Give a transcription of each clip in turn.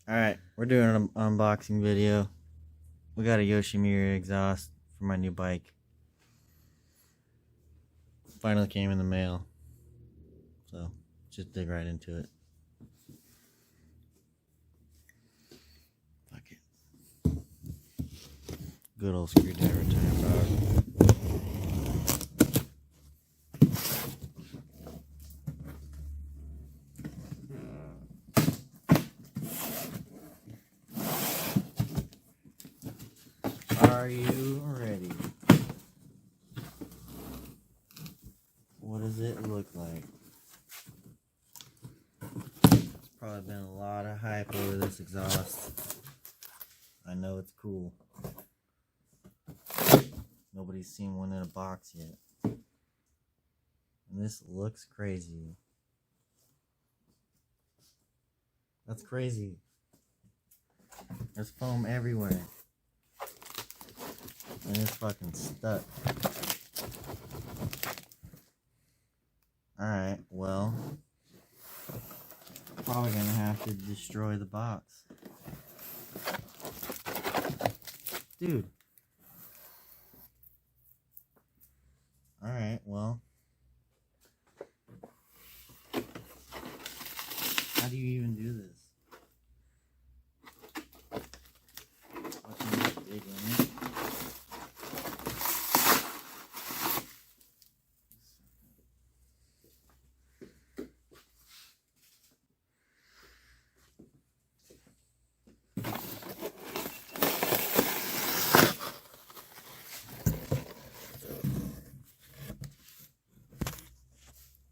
Alright, we're doing an unboxing video. We got a Yoshimura exhaust for my new bike. Finally came in the mail. So, just dig right into it. Fuck it. Good old screwdriver time, dog. Are you ready? What does it look like? There's probably been a lot of hype over this exhaust. I know it's cool. Nobody's seen one in a box yet. And this looks crazy. That's crazy. There's foam everywhere. And it's fucking stuck. Alright, well, probably gonna have to destroy the box. Dude. Alright, well. How do you even do this? What's big in it?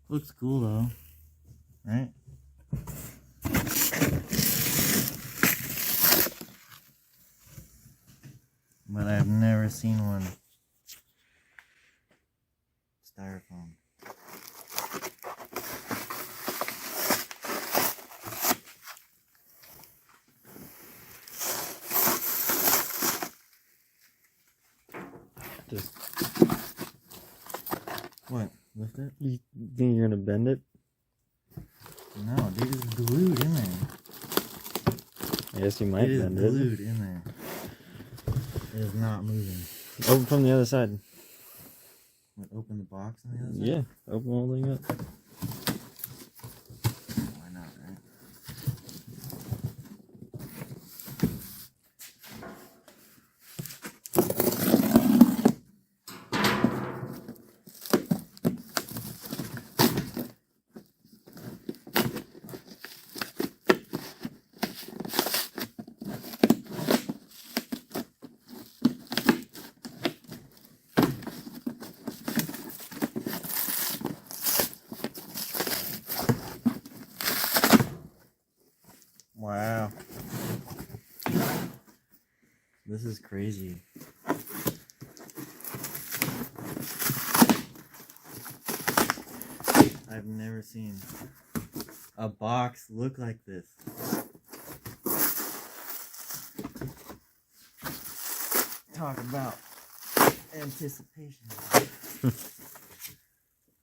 Looks cool though, right? But I've never seen one styrofoam. Just What? Lift it? you think you're gonna bend it? No, dude, it's glued in there. I guess you might It is bend glued in there. It is not moving. Open from the other side. What, open the box on the other side? Yeah, open the whole thing up. Why not, right? Wow. This is crazy. I've never seen a box look like this. Talk about anticipation.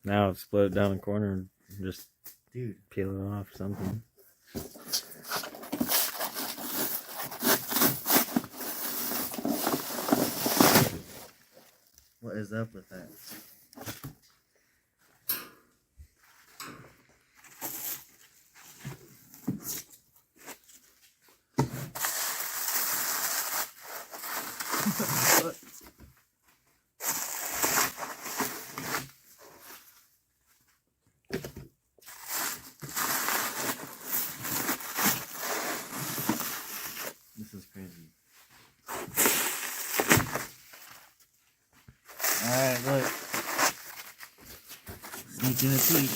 Now split it down the corner and just Dude. peel it off something. What is up with that? What? This is crazy. Alright, look. Sneaking a peek.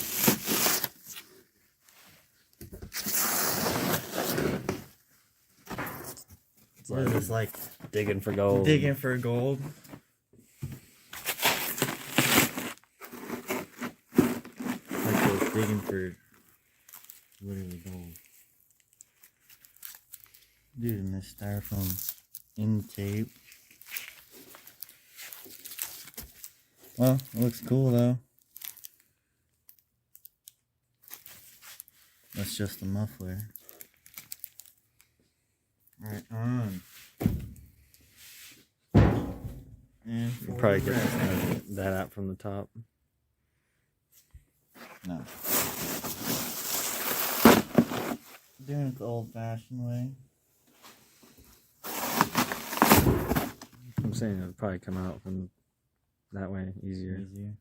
What is this, like Digging for gold. digging for gold? Like those digging for literally gold. Dude, and this styrofoam in tape. Well, it looks cool though. That's just the muffler. Right on. And You probably the get rest. that out from the top. No. Doing it the old-fashioned way. I'm saying it would probably come out from that way easier. Easier.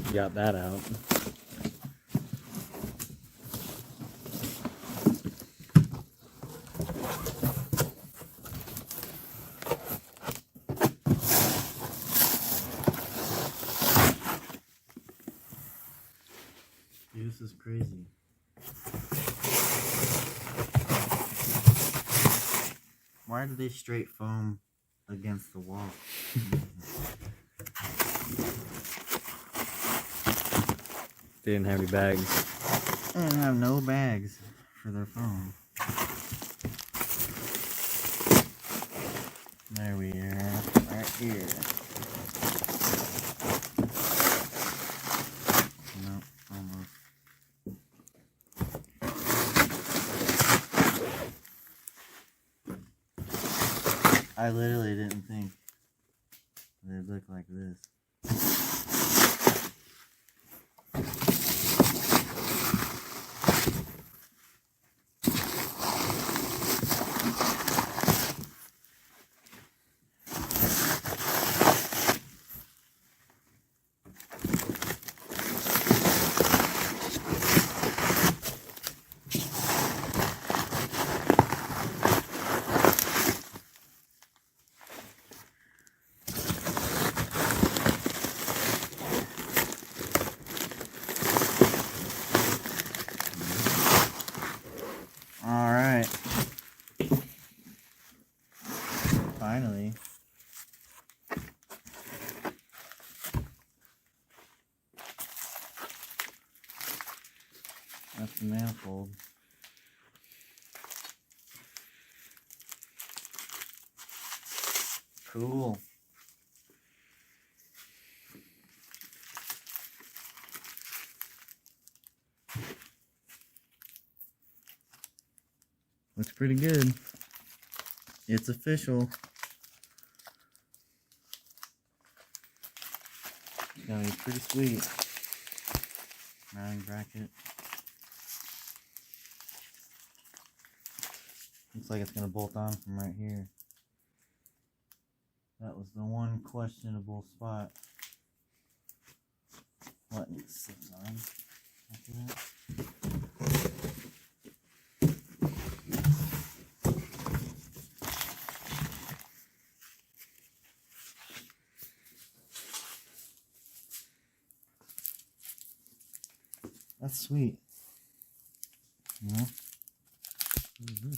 You got that out. Dude, this is crazy. Why do they straight foam against the wall? They didn't have any bags. They didn't have no bags for their foam. There we are, right here. No, almost. I literally didn't think they'd look like this. Alright. Finally. That's the manifold. Cool. Looks pretty good. It's official. It's gonna be pretty sweet. Mounting bracket. Looks like it's gonna bolt on from right here. That was the one questionable spot. What slips on after that? That's sweet. You know? Mm-hmm.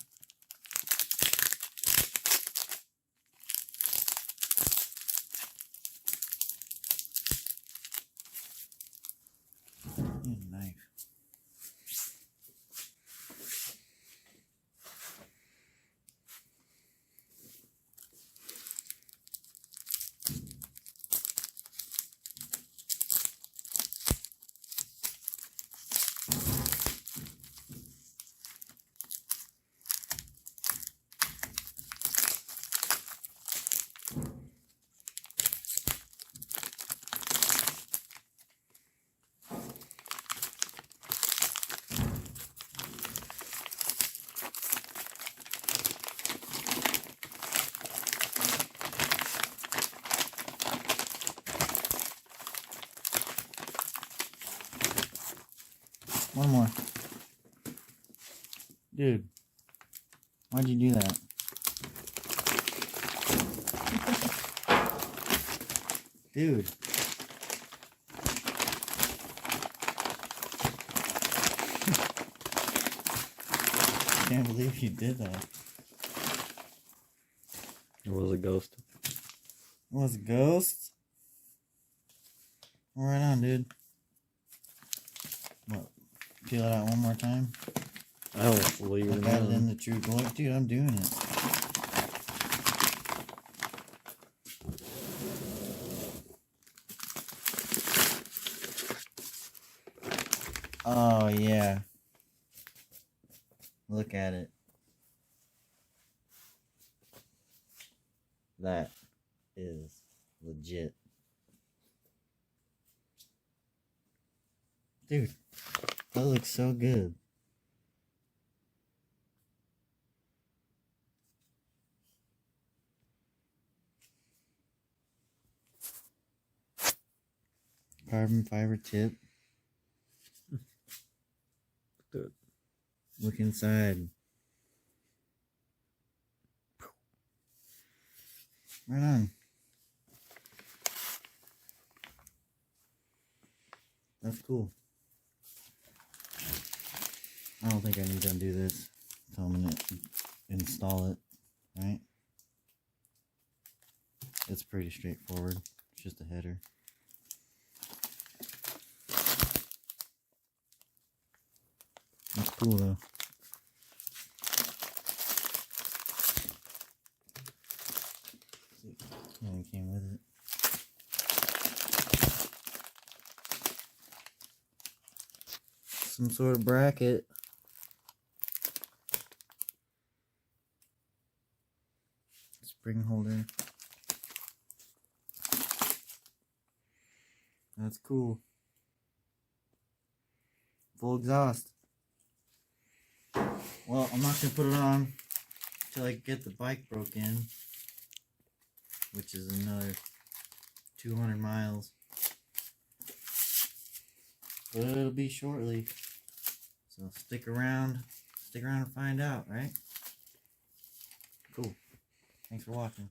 Need a knife. One more. Dude, why'd you do that? Dude. Can't believe you did that. It was a ghost. It was a ghost? Right on, dude. What? Peel it out one more time? I don't believe Look it. at it in the true glory. Dude, I'm doing it. Oh, yeah. Look at it. That is legit. Dude, that looks so good. Carbon fiber tip. Dude. Look inside. Right on. That's cool. I don't think I need to undo this. Tell them to install it, right? It's pretty straightforward. It's just a header. That's cool though. And it came with it. Some sort of bracket. Spring holder. That's cool. Full exhaust. Well, I'm not gonna put it on until I get the bike broke in, which is another 200 miles. But it'll be shortly. So stick around and find out, right? Cool. Thanks for watching.